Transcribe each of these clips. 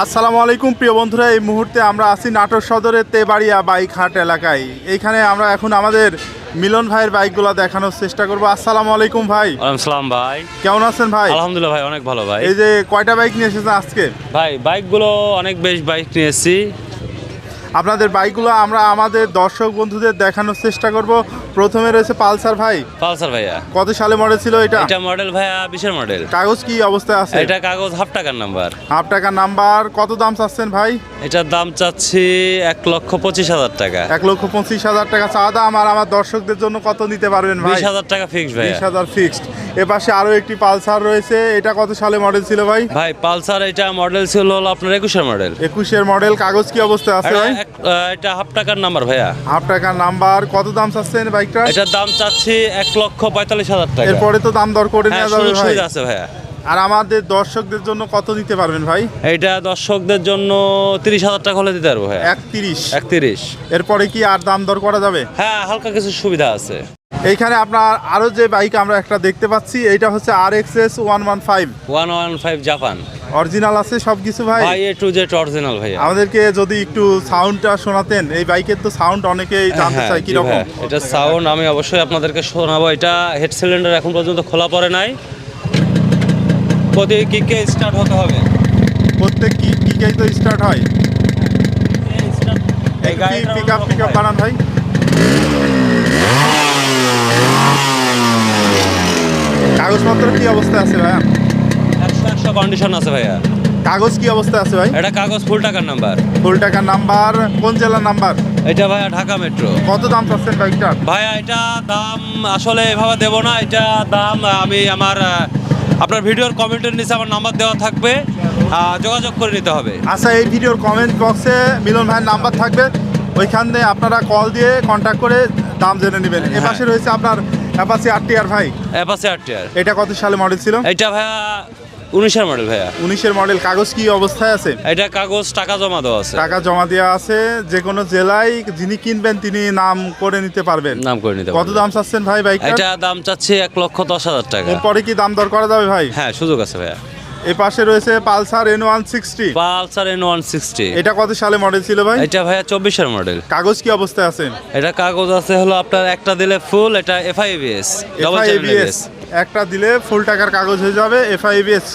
আসসালামু আলাইকুম প্রিয় বন্ধুরা, এই মুহূর্তে আমরা আছি নাটোর সদরের তেবাড়িয়া বাইক হাট এলাকায়। এইখানে আমরা এখন আমাদের মিলন ভাইয়ের বাইকগুলো দেখানোর চেষ্টা করব। আসসালামু আলাইকুম ভাই। আসসালাম ভাই, কেমন আছেন ভাই? আলহামদুলিল্লাহ ভাই, অনেক ভালো ভাই। এই যে কয়টা বাইক নিয়ে এসেছেন আজকে? ভাই বাইকগুলো অনেক বেশ বাইক নিয়ে এসেছি। আপনাদের বাইকগুলো আমরা আমাদের দর্শক বন্ধুদের দেখানোর চেষ্টা করব। প্রথমে রয়েছে পালসার ভাই। পালসার ভাইয়া কত সালে মডেল ছিল এটা? এটা মডেল ভাইয়া 20-এর মডেল। কাগজ কি অবস্থায় আছে? এটা কাগজ হাফ টাকার নাম্বার। হাফ টাকার নাম্বার। কত দাম চাচ্ছেন ভাই? এটার দাম চাচ্ছি 1,25,000 টাকা। 1,25,000 টাকা চা দাম। আর আমার দর্শকদের জন্য কত নিতে পারবেন ভাই? 20,000 টাকা ফিক্স ভাই। 20,000 ফিক্সড। এপাশে আরো একটি পালসার রয়েছে, এটা কত সালে মডেল ছিল ভাই? ভাই পালসার এটা মডেল ছিল হলো আপনার 21-এর মডেল। 21-এর মডেল। কাগজ কি অবস্থায় আছে ভাই? এটা হাফ টাকার নাম্বার ভাইয়া। হাফ টাকার নাম্বার। কত দাম চাচ্ছেন বাইকটা? এটার দাম চাচ্ছি 1,45,000 টাকা। এরপরে তো দাম দর করে হ্যাঁ, নেওয়া যাবে সুযোগ ভাই। সুবিধা আছে ভাইয়া। আর আমাদের দর্শকদের জন্য কত নিতে পারবেন ভাই? এটা দর্শকদের জন্য 30,000 টাকা হলে দিতে পারবো ভাইয়া। 31। 31। এরপরে কি আর দাম দর করা যাবে? হ্যাঁ, হালকা কিছু সুবিধা আছে। এইখানে আপনার আরো যে বাইক আমরা একটা দেখতে পাচ্ছি, এইটা হচ্ছে RXS 115। 115 জাপান। অরিজিনাল আছে সবকিছু ভাই? ভাই A to Z অরিজিনাল ভাইয়া। আমাদেরকে যদি একটু সাউন্ডটা শোনাতেন। এই বাইকের তো সাউন্ড অনেকেই জানতে চায় কি জি রকম। ভাইয়া, এটা সাউন্ড আমি অবশ্যই আপনাদেরকে শোনাবো। এটা হেড সিলিন্ডার এখন পর্যন্ত খোলা পড়ে নাই। প্রতি কিকে স্টার্ট হতে হবে। প্রত্যেক কিকেই তো স্টার্ট হয়। এই গাড়িটার পিক আপ বানান ভাই। কাগজপত্র কি অবস্থায় আছে ভাইয়া? 100 কন্ডিশন আছে ভাইয়া। কাগজ কি অবস্থায় আছে ভাই? এটা কাগজ ফুল টাকার নাম্বার। ফুল টাকার নাম্বার। কোন জেলার নাম্বার? এটা ভাইয়া ঢাকা মেট্রো। কত দাম চাচ্ছেন বাইকটার? ভাইয়া এটা দাম আসলে এভাবে দেবো না। এটা দাম আমি আমার আপনার ভিডিওর কমেন্টের নিচে আমার নাম্বার দেওয়া থাকবে, যোগাযোগ করে নিতে হবে। আচ্ছা, এই ভিডিওর কমেন্ট বক্সে মিলন ভাইয়ের নাম্বার থাকবে, ওইখান দিয়ে আপনারা কল দিয়ে কন্ট্যাক্ট করে দাম জেনে নেবেন। হ্যাঁ। এপাশে রয়েছে আপনার অ্যাপাচি RTR ভাই। Apache RTR। এটা কত সালে মডেল ছিল? এটা ভাইয়া 19-এর মডেল ভাইয়া। 19-এর মডেল। কাগজ কি অবস্থায় আছে? এটা কাগজ টাকা জমা দেওয়া আছে। টাকা জমা দেওয়া আছে। যে কোনো জেলায় যিনি কিনবেন তিনি নাম করে নিতে পারবেন। নাম করে নিতে কত পারবেন। দাম চাচ্ছেন ভাই বাইকটা? এটা দাম চাচ্ছি 1,10,000 টাকা। এরপরে কি দাম দর করা যাবে ভাই? হ্যাঁ, সুযোগ আছে ভাইয়া। এ পাশে রয়েছে পালসার N160। Pulsar N160। এটা কত সালে মডেল ছিল ভাই? এটা ভাইয়া 24-এর মডেল। কাগজ কি অবস্থায় আছে? এটা কাগজ আছে হলো আপনার একটা দিলে ফুল। এটা FIABS double channel FIABS। ABS। একটা দিলে ফুল টাকার কাগজ হয়ে যাবে FIABS।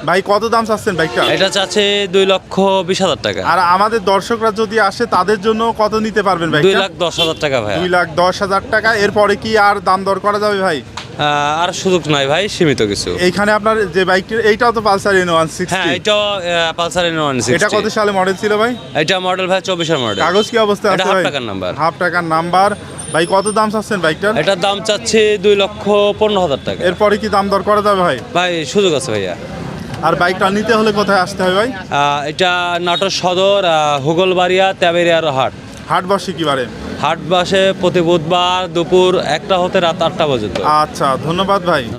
ভাই কত দাম চাচ্ছেন বাইকটা? এটা চাচ্ছে 2,20,000 টাকা। আর আমাদের দর্শকরা যদি আসে তাদের জন্য কত নিতে পারবেন বাইকটা? 2,10,000 টাকা ভাইয়া। 2,10,000 টাকা। এরপরে কি আর দাম দর করা যাবে ভাই? আর সুযোগ নাই ভাই, সীমিত কিছু। এইখানে আপনার যে বাইকটি, এইটাও তো পালসার N160। হ্যাঁ, এটা পালসার N160। এটা কত সালে মডেল ছিল ভাই? এটা মডেল ভাই 24-এর মডেল। কাগজ কি অবস্থায় এটা আছে হাফ ভাই? টাকার নাম্বার। হাফ টাকার নাম্বার। ভাই কত দাম চাচ্ছেন বাইকটার? এটার দাম চাচ্ছে 2,15,000 টাকা। এরপরে কি দাম দর করা যাবে ভাই? ভাই সুযোগ আছে ভাইয়া। আর বাইকটা নিতে হলে কোথায় আসতে হবে ভাই? এটা নাটোর সদর, হুগলবাড়িয়া, তেবেরিয়ার হাট। হাট বসে কি বারে? হাট বসে প্রতি বুধবার দুপুর 1টা হতে রাত 8টা পর্যন্ত। আচ্ছা, ধন্যবাদ ভাই।